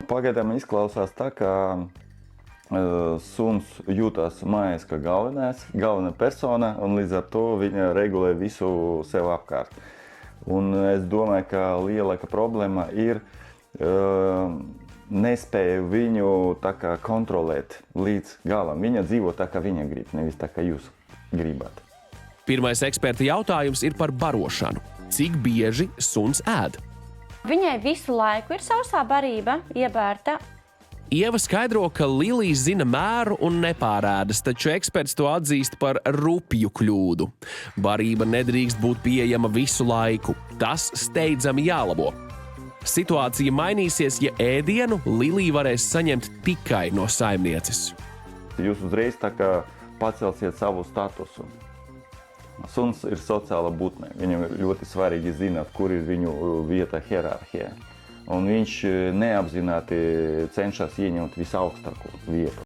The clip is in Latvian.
Pagaidām izklausās tā, ka suns jūtas mājās kā galvenā persona, un līdz ar to viņa regulē visu sev apkārt. Un es domāju, ka lielāka problēma ir nespēja viņu tā kā kontrolēt līdz galam. Viņa dzīvo tā, kā viņa grib, nevis tā, kā jūs gribat. Pirmais eksperta jautājums ir par barošanu. Cik bieži suns ēd? Viņai visu laiku ir sausā barība iebērta. Ieva skaidro, ka Lilija zina mēru un nepārēdas, taču eksperts to atzīst par rupju kļūdu. Barība nedrīkst būt pieejama visu laiku. Tas steidzami jālabo. Situācija mainīsies, ja ēdienu Lilija varēs saņemt tikai no saimnieces. Jūs uzreiz tā kā pacelsiet savu statusu. Suns ir sociāla būtne. Viņam ir ļoti svarīgi zināt, kur ir viņu vieta hierarhijā. Un viņš neapzināti cenšas ieņemt visaugstāko vietu.